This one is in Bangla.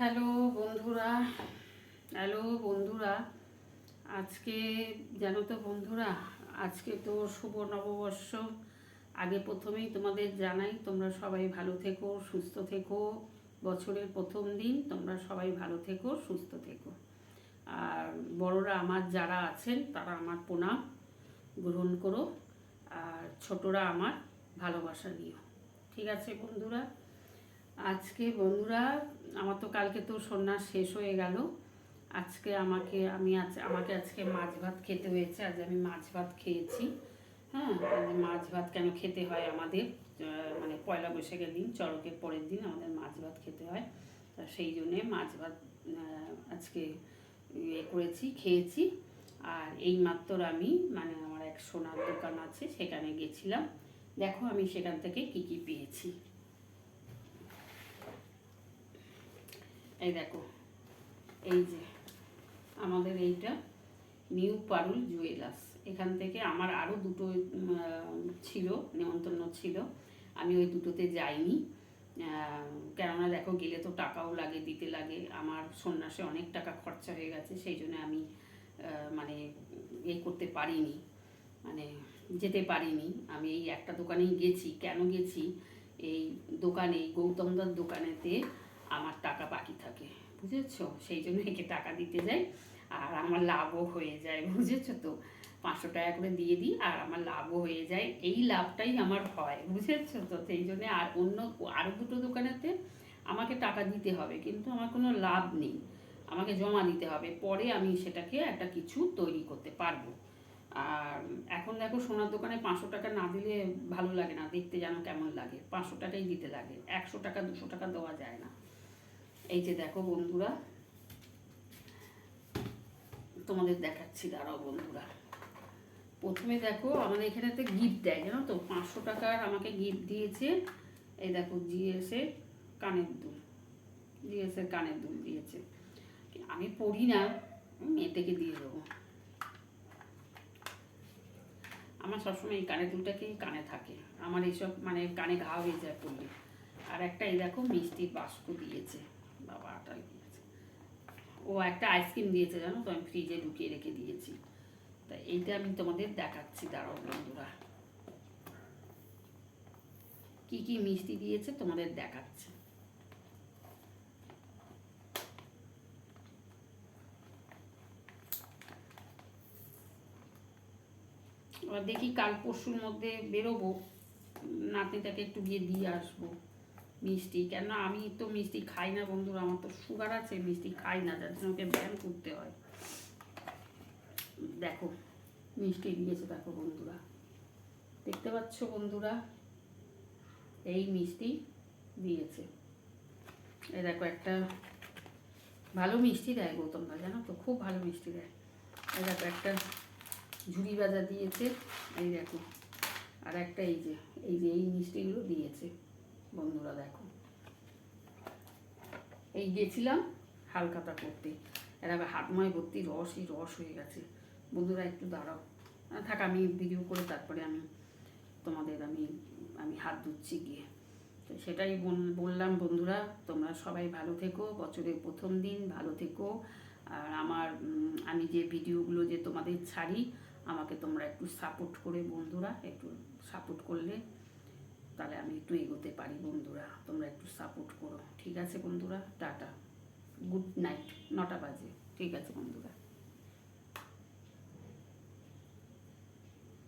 হ্যালো বন্ধুরা, হ্যালো বন্ধুরা। আজকে জানো তো বন্ধুরা, আজকে তো শুভ নববর্ষ। আগে প্রথমেই তোমাদের জানাই, তোমরা সবাই ভালো থেকো, সুস্থ থেকো। বছরের প্রথম দিন, তোমরা সবাই ভালো থেকো, সুস্থ থেকো। আর বড়রা আমার যারা আছেন তারা আমার প্রণাম গ্রহণ করো, আর ছোটরা আমার ভালোবাসা নিও। ঠিক আছে বন্ধুরা? আজকে বন্ধুরা, আমার তো কালকে তো সন্ন্যাস শেষ হয়ে গেল। আজকে আমাকে আজকে মাছ ভাত খেতে হয়েছে। আজ আমি মাছ ভাত খেয়েছি। হ্যাঁ, মাছ ভাত কেন খেতে হয় আমাদের, মানে পয়লা বৈশাখের দিন, চড়কের পরের দিন আমাদের মাছ ভাত খেতে হয়। তা সেই জন্যে মাছ ভাত আজকে খেয়েছি। আর এই মাত্র আমি, মানে আমার এক সোনার দোকান আছে, সেখানে গেছিলাম। দেখো আমি সেখান থেকে কি কি পেয়েছি। এই দেখো, এই যে আমাদের এইটা নিউ পারুল জুয়েলার্স। এখান থেকে আমার আরও দুটো ছিল, নেমন্তন্ন ছিল। আমি ওই দুটোতে যাইনি, কেননা দেখো গেলে তো টাকাও লাগে, দিতে লাগে। আমার সন্ন্যাসে অনেক টাকা খরচা হয়ে গেছে, সেই জন্য আমি মানে করতে পারিনি, মানে যেতে পারিনি। আমি এই একটা দোকানেই গেছি। কেন গেছি? এই দোকানে, গৌতমদার দোকানেতে আমার টাকা বাকি থাকে, বুঝেছো? সেই জন্য একে টাকা দিতে যাই, আর আমার লাভও হয়ে যায়, বুঝেছো তো? 500 টাকা করে দিয়ে দিই, আর আমার লাভও হয়ে যায়। এই লাভটাই আমার হয়, বুঝেছো তো? সেই জন্যে আর আরও দুটো দোকানেতে আমাকে টাকা দিতে হবে, কিন্তু আমার কোনো লাভ নেই। আমাকে জমা দিতে হবে, পরে আমি সেটাকে একটা কিছু তৈরি করতে পারবো। আর এখন দেখো সোনার দোকানে 500 টাকা না দিলে ভালো লাগে না, দেখতে যেন কেমন লাগে। 500 টাকাই দিতে লাগে, 100 টাকা 200 টাকা দেওয়া যায় না। এই যে দেখো বন্ধুরা, তোমাদের দেখাচ্ছি, দাঁড়াও বন্ধুরা। প্রথমে দেখো আমাদের এখানেতে গিফট দেয়, জানো তো? 500 টাকার আমাকে গিফট দিয়েছে। এই দেখো জিএসের কানের দুল, জিএসের কানের দুল দিয়েছে। আমি পড়ি না, মেয়েটাকে দিয়ে দেবো। আমার সবসময় এই কানের দুলটাকেই কানে থাকে, আমার এইসব মানে কানে ঘা হয়ে যায় পড়লে। আর একটা এই দেখো মিষ্টির বাস্ক দিয়েছে, বাবা আটাই দিয়েছে। ও একটা আইসক্রিম দিয়েছে, জানো তো? আমি ফ্রিজে ঢুকিয়ে রেখে দিয়েছি। তা এইটা আমি তোমাদের দেখাচ্ছি, দাঁড়াও বন্ধুরা, কি কি মিষ্টি দিয়েছে তোমাদের দেখাচ্ছি। এবার দেখি কাল পরশুর মধ্যে বেরোবো, নাতনিটাকে একটু গিয়ে দিয়ে আসবো মিষ্টি। কেন আমি তো মিষ্টি খাই না বন্ধুরা, আমার তো সুগার আছে, মিষ্টি খাই না, যার জন্য ওকে ব্যায়াম করতে হয়। দেখো মিষ্টি দিয়েছে, দেখো বন্ধুরা, দেখতে পাচ্ছ বন্ধুরা? এই মিষ্টি দিয়েছে। এই দেখো একটা ভালো মিষ্টি দেয় গৌতমদা, জানো তো? খুব ভালো মিষ্টি দেয়। এই দেখো একটা ঝুড়ি বাজা দিয়েছে, এই দেখো। আর একটা এই মিষ্টিগুলো দিয়েছে বন্ধুরা, দেখো। এই গেছিলাম হালখাতা করতে, এরা হাতময় ভর্তি রসই রস হয়ে গেছে। বন্ধুরা একটু দাঁড়াও, থাক, আমি ভিডিও করে তারপরে তোমাদের আমি হাত ধুচ্ছি গিয়ে। তো সেটাই বললাম বন্ধুরা, তোমরা সবাই ভালো থেকো, বছরের প্রথম দিন ভালো থেকো। আর আমি যে ভিডিওগুলো যে তোমাদের ছাড়ি, আমাকে তোমরা একটু সাপোর্ট করে বন্ধুরা, একটু সাপোর্ট করলে তাহলে আমি একটু এগোতে পারি বন্ধুরা। তোমরা একটু সাপোর্ট করো, ঠিক আছে বন্ধুরা? Tata, good night. 9টা বাজে, ঠিক আছে বন্ধুরা।